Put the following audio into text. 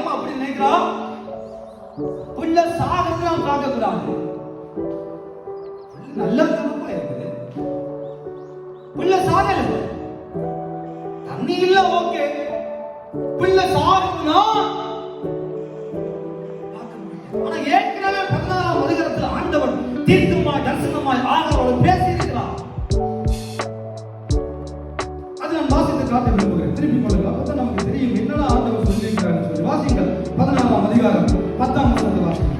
நம்ம அப்படி நினைக்கிறோம். புள்ள சாகிறது நாம் பார்க்க கூடாது. நல்ல குடும்பம் இருக்குது, புள்ள சாகல, தண்ணி இல்ல, ஓகே, புள்ள சாகுதுன்னா ஆனா ஏற்கனவே 16ஆம் அதிகாரத்தில் ஆண்டவன் தீர்க்கமாய் தரிசனமாய் ஆகாரோடு பேசி இருக்கிறார். அது நான் வாசித்து காட்ட விரும்புகிறேன். திருப்பி கொள்ளுங்க, அப்பதான் நமக்கு தெரியும் என்னடா ஆண்டவர் சொல்லியிருக்கிறார். வாசிங்கள் 16ஆம் அதிகாரம் 10ஆம் வசனத்தை வாசிங்கள்.